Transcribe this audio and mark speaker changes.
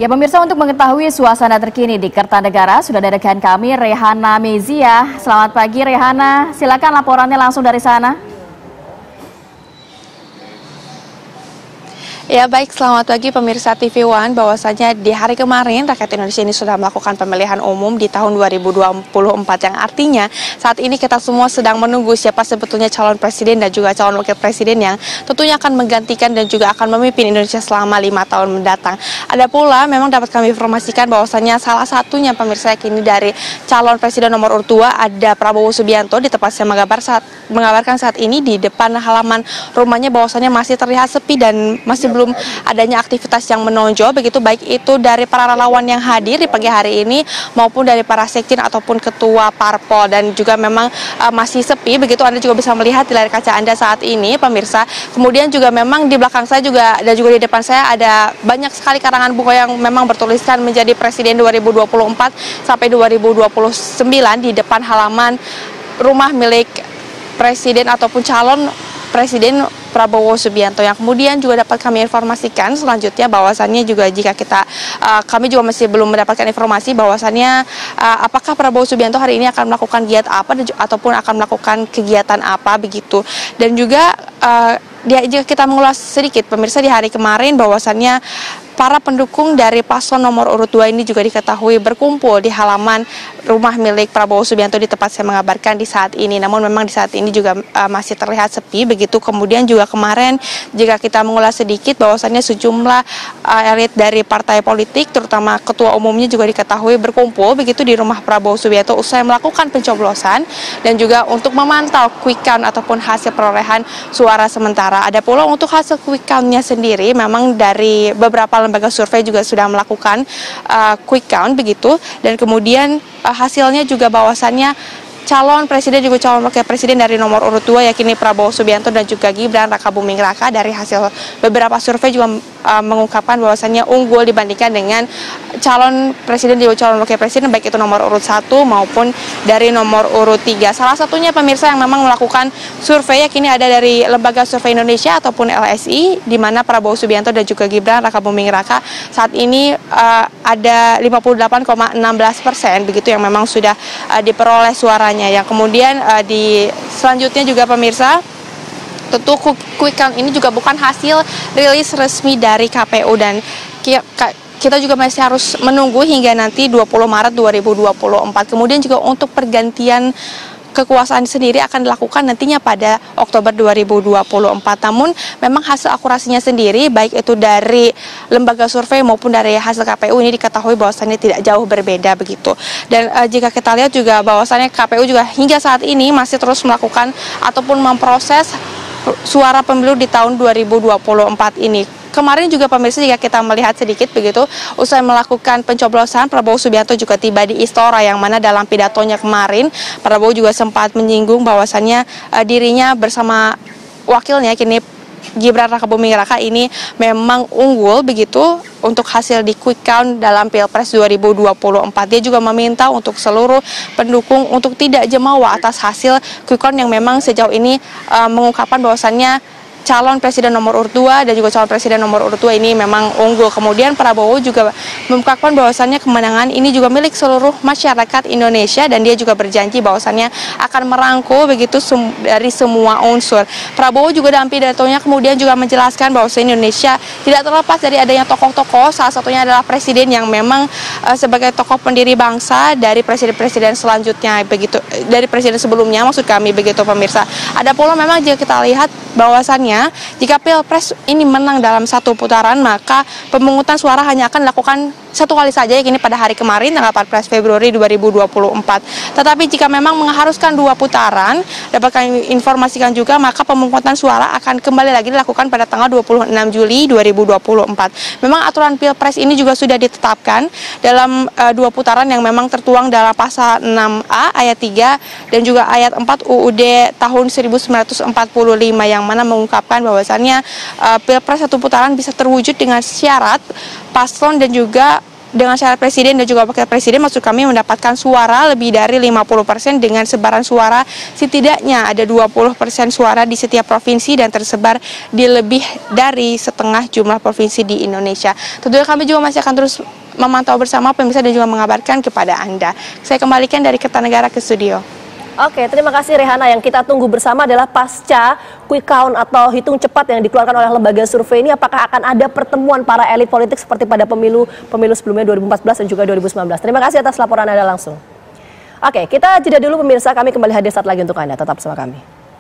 Speaker 1: Ya pemirsa, untuk mengetahui suasana terkini di Kertanegara sudah ada rekan kami Rehana Mezia. Selamat pagi Rehana, silakan laporannya langsung dari sana.
Speaker 2: Ya baik, selamat pagi pemirsa TV One. Bahwasanya di hari kemarin rakyat Indonesia ini sudah melakukan pemilihan umum di tahun 2024, yang artinya saat ini kita semua sedang menunggu siapa sebetulnya calon presiden dan juga calon wakil presiden yang tentunya akan menggantikan dan juga akan memimpin Indonesia selama 5 tahun mendatang. Ada pula memang dapat kami informasikan bahwasanya salah satunya pemirsa kini dari calon presiden nomor urut 2 ada Prabowo Subianto. Di tempat saya mengabarkan saat ini di depan halaman rumahnya bahwasanya masih terlihat sepi dan masih belum adanya aktivitas yang menonjol, begitu baik itu dari para relawan yang hadir di pagi hari ini maupun dari para sekjen ataupun ketua parpol, dan juga memang masih sepi begitu. Anda juga bisa melihat di layar kaca Anda saat ini pemirsa. Kemudian juga memang di belakang saya juga dan juga di depan saya ada banyak sekali karangan bunga yang memang bertuliskan menjadi presiden 2024 sampai 2029 di depan halaman rumah milik presiden ataupun calon presiden Prabowo Subianto, yang kemudian juga dapat kami informasikan selanjutnya bahwasannya juga jika kami juga masih belum mendapatkan informasi bahwasannya apakah Prabowo Subianto hari ini akan melakukan giat apa ataupun akan melakukan kegiatan apa begitu. Dan juga jika kita mengulas sedikit pemirsa, di hari kemarin bahwasannya para pendukung dari paslon nomor urut 2 ini juga diketahui berkumpul di halaman rumah milik Prabowo Subianto di tempat saya mengabarkan di saat ini. Namun memang di saat ini juga masih terlihat sepi begitu. Kemudian juga kemarin jika kita mengulas sedikit bahwasannya sejumlah elit dari partai politik terutama ketua umumnya juga diketahui berkumpul begitu di rumah Prabowo Subianto usai melakukan pencoblosan dan juga untuk memantau quick count ataupun hasil perolehan suara sementara. Ada pula untuk hasil quick count-nya sendiri memang dari beberapa lembaga survei juga sudah melakukan quick count begitu, dan kemudian hasilnya juga bahwasannya calon presiden juga calon wakil presiden dari nomor urut 2 yakni Prabowo Subianto dan juga Gibran Rakabuming Raka dari hasil beberapa survei juga mengungkapkan bahwasannya unggul dibandingkan dengan calon presiden dan calon wakil presiden baik itu nomor urut 1 maupun dari nomor urut 3. Salah satunya pemirsa yang memang melakukan survei yakni ada dari Lembaga Survei Indonesia ataupun LSI, di mana Prabowo Subianto dan juga Gibran Rakabuming Raka saat ini ada 58,16% begitu yang memang sudah diperoleh suaranya. Yang kemudian di selanjutnya juga pemirsa, tentu quick count ini juga bukan hasil rilis resmi dari KPU dan kita juga masih harus menunggu hingga nanti 20 Maret 2024. Kemudian juga untuk pergantian kekuasaan sendiri akan dilakukan nantinya pada Oktober 2024. Namun memang hasil akurasinya sendiri baik itu dari lembaga survei maupun dari hasil KPU ini diketahui bahwasannya tidak jauh berbeda begitu. Dan jika kita lihat juga bahwasannya KPU juga hingga saat ini masih terus melakukan ataupun memproses suara pemilu di tahun 2024 ini. Kemarin juga pemirsa jika kita melihat sedikit begitu, usai melakukan pencoblosan Prabowo Subianto juga tiba di Istora, yang mana dalam pidatonya kemarin Prabowo juga sempat menyinggung bahwasannya dirinya bersama wakilnya kini Gibran Rakabuming Raka ini memang unggul begitu untuk hasil di quick count dalam Pilpres 2024. Dia juga meminta untuk seluruh pendukung untuk tidak jemawa atas hasil quick count yang memang sejauh ini mengungkapkan bahwasannya calon presiden nomor urut 2 dan juga calon presiden nomor urut 2 ini memang unggul. Kemudian Prabowo juga mengungkapkan bahwasannya kemenangan ini juga milik seluruh masyarakat Indonesia dan dia juga berjanji bahwasannya akan merangkul begitu dari semua unsur. Prabowo juga dalam pidatonya kemudian juga menjelaskan bahwa Indonesia tidak terlepas dari adanya tokoh-tokoh, salah satunya adalah presiden yang memang sebagai tokoh pendiri bangsa dari presiden-presiden selanjutnya begitu, dari presiden sebelumnya maksud kami begitu pemirsa. Ada pula memang jika kita lihat bahwasannya jika Pilpres ini menang dalam satu putaran, maka pemungutan suara hanya akan dilakukan satu kali saja, yakni pada hari kemarin tanggal 14 Februari 2024. Tetapi jika memang mengharuskan 2 putaran, dapat kami informasikan juga maka pemungutan suara akan kembali lagi dilakukan pada tanggal 26 Juli 2024. Memang aturan Pilpres ini juga sudah ditetapkan dalam 2 putaran yang memang tertuang dalam pasal 6A ayat 3 dan juga ayat 4 UUD tahun 1945, yang mana mengungkapkan bahwasannya Pilpres satu putaran bisa terwujud dengan syarat paslon dan juga dengan syarat presiden dan juga wakil presiden, maksud kami mendapatkan suara lebih dari 50% dengan sebaran suara setidaknya ada 20% suara di setiap provinsi dan tersebar di lebih dari setengah jumlah provinsi di Indonesia. Tentunya kami juga masih akan terus memantau bersama pemirsa dan juga mengabarkan kepada Anda. Saya kembalikan dari Kertanegara ke studio.
Speaker 3: Oke, terima kasih Rehana. Yang kita tunggu bersama adalah pasca quick count atau hitung cepat yang dikeluarkan oleh lembaga survei ini, apakah akan ada pertemuan para elit politik seperti pada pemilu sebelumnya 2014 dan juga 2019. Terima kasih atas laporan Anda langsung. Oke, kita jeda dulu pemirsa, kami kembali hadir saat lagi untuk Anda. Tetap bersama kami.